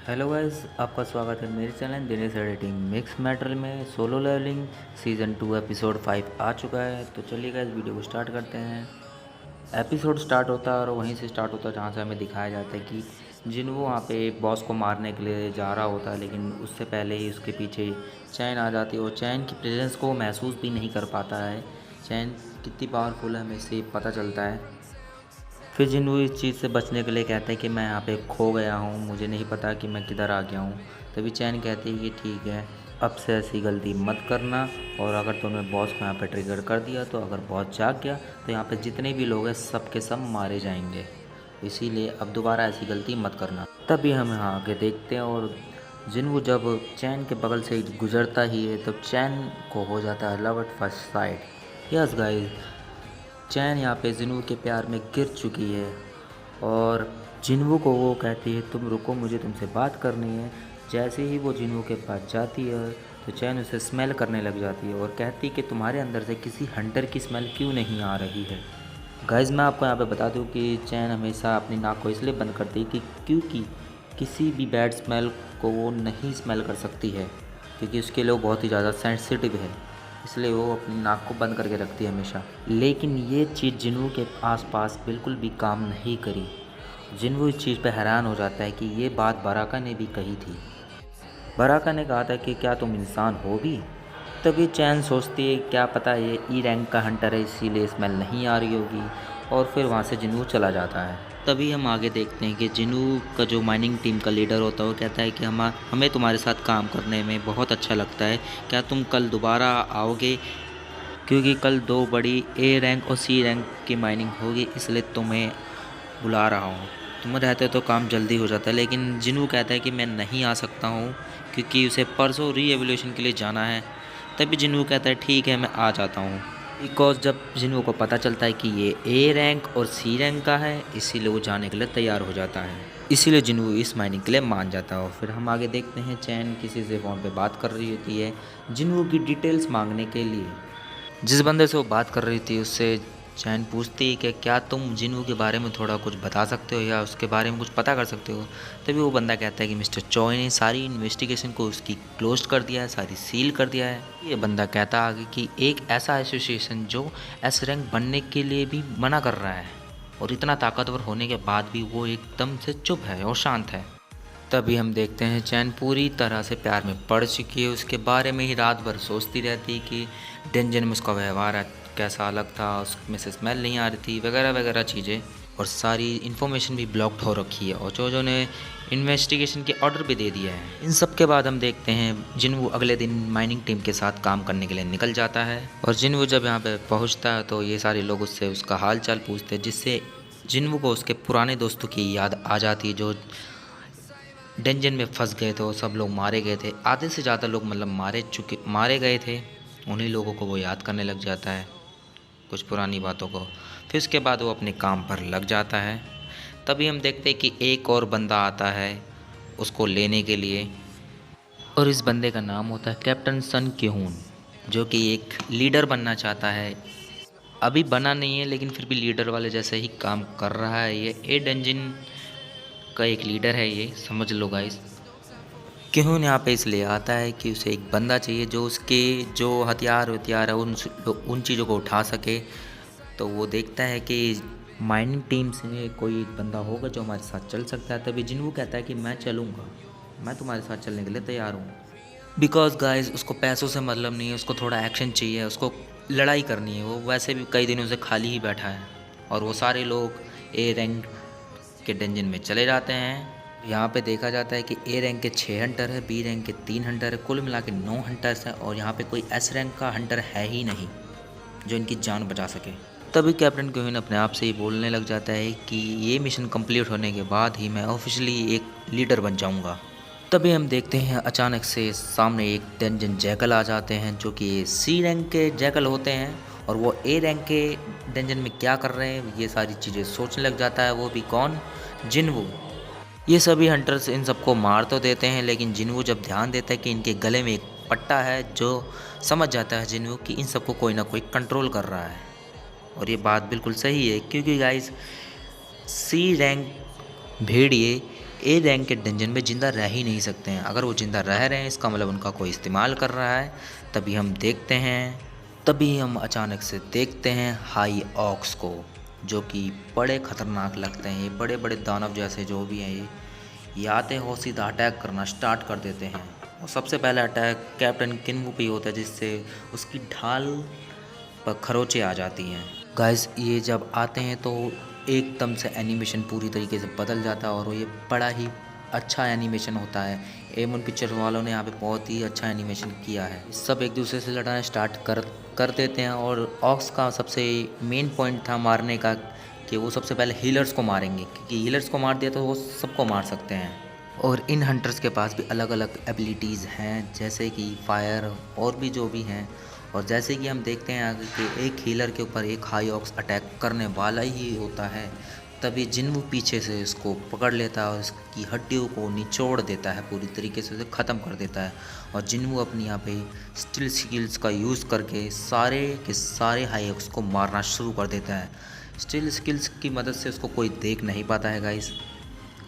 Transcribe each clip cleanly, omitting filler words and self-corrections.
Hello guys, आपका स्वागत है मेरे channel Dinesh editing mix metal में सोलो लेवलिंग सीज़न 2 एपिसोड 5 आ चुका है। तो चलिए गाइस, वीडियो को स्टार्ट करते हैं। एपिसोड स्टार्ट होता है और वहीं से स्टार्ट होता है जहाँ से हमें दिखाया जाता है कि जिन्हों वहाँ पे बॉस को मारने के लिए जा रहा होता है, लेकिन उससे पहले ही उसके पीछे चैन आ जाती है और चैन की प्रेजेंस को महसूस भी नहीं कर पाता है। चैन कितनी पावरफुल है हमें इससे पता चलता है। फिर जिन्नू इस चीज़ से बचने के लिए कहते हैं कि मैं यहाँ पे खो गया हूँ, मुझे नहीं पता कि मैं किधर आ गया हूँ। तभी चैन कहती है कि ठीक है, अब से ऐसी गलती मत करना, और अगर तुमने बॉस को यहाँ पे ट्रिगर कर दिया तो अगर बॉस जाग गया तो यहाँ पे जितने भी लोग हैं सब के सब मारे जाएंगे, इसीलिए अब दोबारा ऐसी गलती मत करना। तभी हम यहाँ आगे देखते हैं और जिन्नू जब चैन के बगल से गुजरता ही है तो चैन को हो जाता है love at first sight. Yes guys, चैन यहाँ पे जिन्नू के प्यार में गिर चुकी है और जिन्नू को वो कहती है तुम रुको, मुझे तुमसे बात करनी है। जैसे ही वो जिन्नू के पास जाती है तो चैन उसे स्मेल करने लग जाती है और कहती है कि तुम्हारे अंदर से किसी हंटर की स्मेल क्यों नहीं आ रही है। गाइस, मैं आपको यहाँ पे बता दूँ कि चैन हमेशा अपनी नाक को इसलिए बंद करती है कि क्योंकि किसी भी बैड स्मेल को वो नहीं स्मेल कर सकती है, क्योंकि उसके लिए वो बहुत ही ज़्यादा सेंसिटिव है, इसलिए वो अपनी नाक को बंद करके रखती है हमेशा। लेकिन ये चीज़ जिन्नू के आसपास बिल्कुल भी काम नहीं करी। जिन्नू इस चीज़ पे हैरान हो जाता है कि ये बात बराका ने भी कही थी। बराका ने कहा था कि क्या तुम इंसान हो भी। तभी चैन सोचती है क्या पता ये ई रैंक का हंटर है इसीलिए स्मेल नहीं आ रही होगी, और फिर वहाँ से जिन्नू चला जाता है। तभी हम आगे देखते हैं कि जिन्नू का जो माइनिंग टीम का लीडर होता है वो कहता है कि हमें तुम्हारे साथ काम करने में बहुत अच्छा लगता है, क्या तुम कल दोबारा आओगे, क्योंकि कल दो बड़ी ए रैंक और सी रैंक की माइनिंग होगी, इसलिए तुम्हें बुला रहा हूँ। तुम रहते तो काम जल्दी हो जाता है। लेकिन जिन्नू कहता है कि मैं नहीं आ सकता हूँ क्योंकि उसे परसों री एवोल्यूशन के लिए जाना है। तभी जिन्नू कहता है ठीक है, मैं आ जाता हूँ। बिकॉज जब जिन्नू को पता चलता है कि ये ए रैंक और सी रैंक का है, इसीलिए वो जाने के लिए तैयार हो जाता है। इसीलिए जिन्नू इस माइनिंग के लिए मान जाता है। और फिर हम आगे देखते हैं चैन किसी से फ़ोन पे बात कर रही होती है जिन्नू की डिटेल्स मांगने के लिए। जिस बंदे से वो बात कर रही थी उससे चैन पूछती है कि क्या तुम जिन्नू के बारे में थोड़ा कुछ बता सकते हो या उसके बारे में कुछ पता कर सकते हो। तभी वो बंदा कहता है कि मिस्टर चॉय ने सारी इन्वेस्टिगेशन को उसकी क्लोज कर दिया है, सारी सील कर दिया है। ये बंदा कहता आगे कि एक ऐसा एसोसिएशन जो एस रैंक बनने के लिए भी मना कर रहा है, और इतना ताकतवर होने के बाद भी वो एकदम से चुप है और शांत है। तभी हम देखते हैं चैन पूरी तरह से प्यार में पड़ चुकी है, उसके बारे में ही रात भर सोचती रहती है कि डेंजन में उसका व्यवहार कैसा अलग था, उसमें से स्मेल नहीं आ रही थी, वगैरह वगैरह चीज़ें, और सारी इन्फॉर्मेशन भी ब्लॉक्ड हो रखी है और जोजो ने इन्वेस्टिगेशन के ऑर्डर भी दे दिया है। इन सब के बाद हम देखते हैं जिन्वू अगले दिन माइनिंग टीम के साथ काम करने के लिए निकल जाता है। और जिन्वू जब यहाँ पे पहुँचता है तो ये सारे लोग उससे उसका हाल चाल पूछते हैं, जिससे जिन्वू को उसके पुराने दोस्तों की याद आ जाती है जो डेंजन में फंस गए थे और सब लोग मारे गए थे। आधे से ज़्यादा लोग मतलब मारे गए थे। उन्हीं लोगों को वो याद करने लग जाता है, कुछ पुरानी बातों को। फिर उसके बाद वो अपने काम पर लग जाता है। तभी हम देखते हैं कि एक और बंदा आता है उसको लेने के लिए, और इस बंदे का नाम होता है कैप्टन सन क्यून, जो कि एक लीडर बनना चाहता है। अभी बना नहीं है लेकिन फिर भी लीडर वाले जैसे ही काम कर रहा है। ये ए डेंजन का एक लीडर है, ये समझ लो गाइस। क्यों यहाँ पे इसलिए आता है कि उसे एक बंदा चाहिए जो उसके जो हथियार है उन चीज़ों को उठा सके। तो वो देखता है कि माइनिंग टीम से कोई एक बंदा होगा जो हमारे साथ चल सकता है। तभी जिन्वू कहता है कि मैं चलूँगा, मैं तुम्हारे साथ चलने के लिए तैयार हूँ। बिकॉज गाइस उसको पैसों से मतलब नहीं है, उसको थोड़ा एक्शन चाहिए, उसको लड़ाई करनी है। वो वैसे भी कई दिनों से खाली ही बैठा है। और वो सारे लोग ए रैंक के डेंजन में चले जाते हैं। यहाँ पे देखा जाता है कि ए रैंक के 6 हंटर है, बी रैंक के 3 हंटर है, कुल मिला के 9 हंटर्स हैं, और यहाँ पे कोई एस रैंक का हंटर है ही नहीं जो इनकी जान बचा सके। तभी कैप्टन क्यून अपने आप से ही बोलने लग जाता है कि ये मिशन कंप्लीट होने के बाद ही मैं ऑफिशियली एक लीडर बन जाऊँगा। तभी हम देखते हैं अचानक से सामने एक डेंजन जैकल आ जाते हैं जो कि सी रैंक के जैकल होते हैं, और वो ए रैंक के डेंजन में क्या कर रहे हैं ये सारी चीज़ें सोचने लग जाता है। वो भी कौन? जिन्वू। ये सभी हंटर्स इन सबको मार तो देते हैं, लेकिन जिन्वू जब ध्यान देता है कि इनके गले में एक पट्टा है, जो समझ जाता है जिन्वू कि इन सबको कोई ना कोई कंट्रोल कर रहा है। और ये बात बिल्कुल सही है, क्योंकि गाइस सी रैंक भेड़िए ए रैंक के डंजन में ज़िंदा रह ही नहीं सकते हैं। अगर वो ज़िंदा रह रहे हैं इसका मतलब उनका कोई इस्तेमाल कर रहा है। तभी हम अचानक से देखते हैं हाई ऑक्स को, जो कि बड़े ख़तरनाक लगते हैं। ये बड़े बड़े दानव जैसे जो भी हैं ये आते हैं और सीधा अटैक करना स्टार्ट कर देते हैं। और सबसे पहला अटैक कैप्टन किन्वू पे होता है, जिससे उसकी ढाल पर खरोंचे आ जाती हैं। गाइस ये जब आते हैं तो एकदम से एनिमेशन पूरी तरीके से बदल जाता है और ये बड़ा ही अच्छा एनिमेशन होता है। एमोन पिक्चर वालों ने यहाँ पे बहुत ही अच्छा एनिमेशन किया है। सब एक दूसरे से लड़ना स्टार्ट कर देते हैं और ऑक्स का सबसे मेन पॉइंट था मारने का कि वो सबसे पहले हीलर्स को मारेंगे, क्योंकि हीलर्स को मार दिया तो वो सबको मार सकते हैं। और इन हंटर्स के पास भी अलग अलग एबिलिटीज़ हैं, जैसे कि फायर और भी जो भी हैं। और जैसे कि हम देखते हैं आगे कि एक हीलर के ऊपर एक हाई ऑक्स अटैक करने वाला ही होता है, तभी जिन्वू पीछे से इसको पकड़ लेता है और इसकी हड्डियों को निचोड़ देता है, पूरी तरीके से उसे ख़त्म कर देता है। और जिन्वू अपनी यहाँ पे स्टिल स्किल्स का यूज़ करके सारे के सारे हाई ऑक्स को मारना शुरू कर देता है। स्टिल स्किल्स की मदद से उसको कोई देख नहीं पाता है गाइस,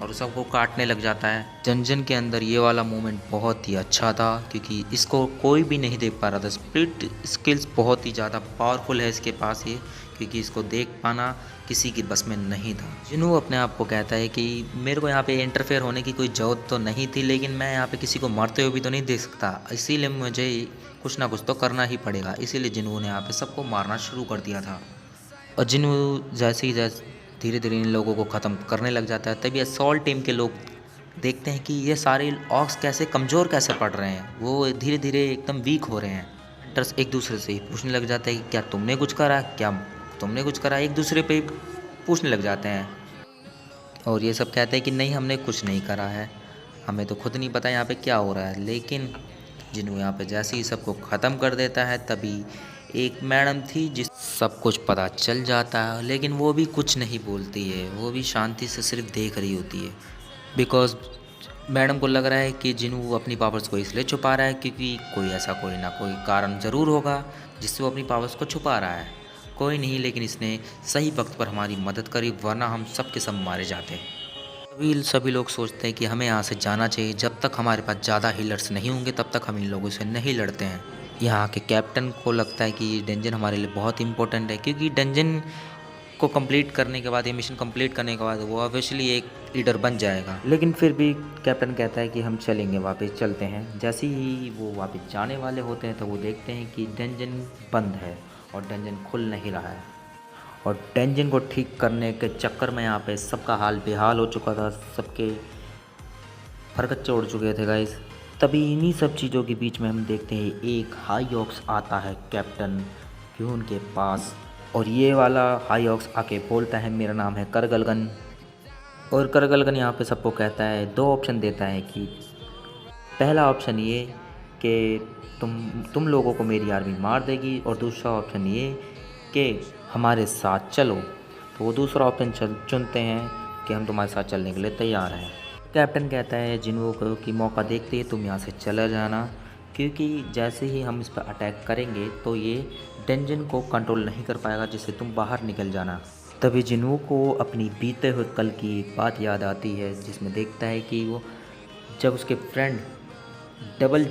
और सबको काटने लग जाता है। जंजन के अंदर ये वाला मोमेंट बहुत ही अच्छा था, क्योंकि इसको कोई भी नहीं देख पा रहा था। स्प्लिट स्किल्स बहुत ही ज़्यादा पावरफुल है इसके पास ये, क्योंकि इसको देख पाना किसी की बस में नहीं था। जिन्हों अपने आप को कहता है कि मेरे को यहाँ पे इंटरफेयर होने की कोई ज़रूरत तो नहीं थी, लेकिन मैं यहाँ पे किसी को मरते हुए भी तो नहीं देख सकता, इसीलिए मुझे कुछ ना कुछ तो करना ही पड़ेगा। इसीलिए जिन्हों ने यहाँ पे सबको मारना शुरू कर दिया था। और जिन्हों जैसे धीरे धीरे इन लोगों को ख़त्म करने लग जाता है, तभी असॉल्ट टीम के लोग देखते हैं कि ये सारे ऑक्स कैसे कमज़ोर कैसे पड़ रहे हैं, वो धीरे धीरे एकदम वीक हो रहे हैं। हंटर्स एक दूसरे से ही पूछने लग जाते हैं कि क्या तुमने कुछ करा, एक दूसरे पे पूछने लग जाते हैं। और ये सब कहते हैं कि नहीं हमने कुछ नहीं करा है, हमें तो खुद नहीं पता यहाँ पे क्या हो रहा है। लेकिन जिन्हों यहाँ पे जैसे ही सबको ख़त्म कर देता है, तभी एक मैडम थी जिस सब कुछ पता चल जाता है, लेकिन वो भी कुछ नहीं बोलती है, वो भी शांति से सिर्फ देख रही होती है। बिकॉज मैडम को लग रहा है कि जिन्हों वो अपनी पावर्स को इसलिए छुपा रहा है क्योंकि कोई ना कोई कारण ज़रूर होगा जिससे वो अपनी पावर्स को छुपा रहा है। कोई नहीं, लेकिन इसने सही वक्त पर हमारी मदद करी, वरना हम सब के सब मारे जाते। सभी लोग सोचते हैं कि हमें यहाँ से जाना चाहिए। जब तक हमारे पास ज़्यादा हीलर्स नहीं होंगे तब तक हम इन लोगों से नहीं लड़ते हैं। यहाँ के कैप्टन को लगता है कि ये डंजन हमारे लिए बहुत इंपॉर्टेंट है, क्योंकि डंजन को कंप्लीट करने के बाद, ये मिशन कंप्लीट करने के बाद वो ऑब्वियसली एक लीडर बन जाएगा। लेकिन फिर भी कैप्टन कहता है कि हम चलेंगे, वापस चलते हैं। जैसे ही वो वापस जाने वाले होते हैं तो वो देखते हैं कि डंजन बंद है और डंजन खुल नहीं रहा है। और डंजन को ठीक करने के चक्कर में यहाँ पे सबका हाल बेहाल हो चुका था, सबके फरकच्चे उड़ चुके थे गाइस। तभी इन्हीं सब चीज़ों के बीच में हम देखते हैं एक हाई ऑक्स आता है कैप्टन क्यून के पास, और ये वाला हाई ऑक्स आके बोलता है मेरा नाम है करगलगन। और करगलगन यहाँ पे सबको कहता है, दो ऑप्शन देता है कि पहला ऑप्शन ये कि तुम लोगों को मेरी आर्मी मार देगी, और दूसरा ऑप्शन ये कि हमारे साथ चलो। तो वो दूसरा ऑप्शन चुनते हैं कि हम तुम्हारे साथ चलने के लिए तैयार हैं। कैप्टन कहता है जिन्हों को कि मौका देखते ही तुम यहाँ से चला जाना, क्योंकि जैसे ही हम इस पर अटैक करेंगे तो ये डंजन को कंट्रोल नहीं कर पाएगा, जिससे तुम बाहर निकल जाना। तभी जिन्हों को अपनी बीते हुए कल की एक बात याद आती है, जिसमें देखता है कि वो जब उसके फ्रेंड डबल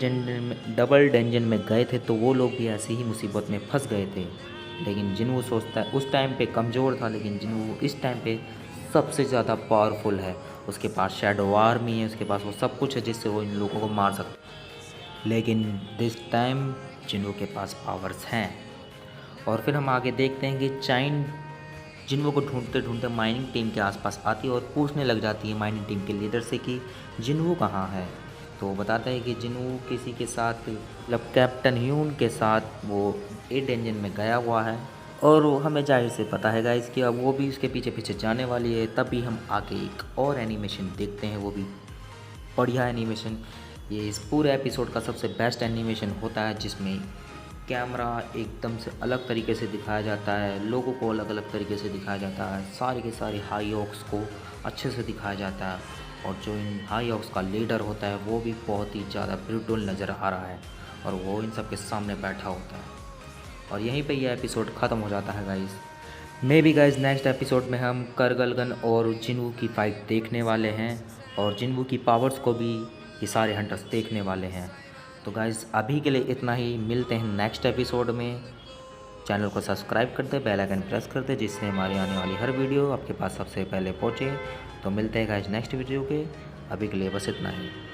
डंजन में गए थे तो वो लोग भी ऐसी ही मुसीबत में फंस गए थे। लेकिन जिन्हों सोचता है उस टाइम पे कमज़ोर था, लेकिन जिन्हों इस टाइम पे सबसे ज़्यादा पावरफुल है। उसके पास शैडो आर्मी है, उसके पास वो सब कुछ है जिससे वो इन लोगों को मार सकता। लेकिन दिस टाइम जिन्हों के पास पावर्स हैं। और फिर हम आगे देखते हैं कि चाइन जिन्हों को ढूंढते ढूंढते माइनिंग टीम के आसपास आती है और पूछने लग जाती है माइनिंग टीम के लीडर से कि जिन्हों कहाँ है। तो वो बताता है कि जिन्हों किसी के साथ, मतलब कैप्टन ह्यून के साथ वो 8 इंजन में गया हुआ है, और हमें जाहिर से पता है गाइस कि अब वो भी उसके पीछे पीछे जाने वाली है। तभी हम आगे एक और एनिमेशन देखते हैं, वो भी बढ़िया एनिमेशन। ये इस पूरे एपिसोड का सबसे बेस्ट एनिमेशन होता है, जिसमें कैमरा एकदम से अलग तरीके से दिखाया जाता है, लोगों को अलग अलग तरीके से दिखाया जाता है, सारे के सारे हाई ऑक्स को अच्छे से दिखाया जाता है, और जो इन हाई ऑक्स का लीडर होता है वो भी बहुत ही ज़्यादा ब्रूटल नज़र आ रहा है, और वो इन सब के सामने बैठा होता है। और यहीं पे ये एपिसोड ख़त्म हो जाता है guys. May be guys next episode में हम करगलगन और जिन्हों की फ़ाइट देखने वाले हैं, और जिनवू की पावर्स को भी ये सारे हंटर्स देखने वाले हैं। तो गाइज़ अभी के लिए इतना ही, मिलते हैं नेक्स्ट एपिसोड में। चैनल को सब्सक्राइब कर दे, बेल आइकन प्रेस कर दे, जिससे हमारी आने वाली हर वीडियो आपके पास सबसे पहले पहुँचे। तो मिलते हैं गाइज़ नेक्स्ट वीडियो के, अभी के लिए बस इतना ही।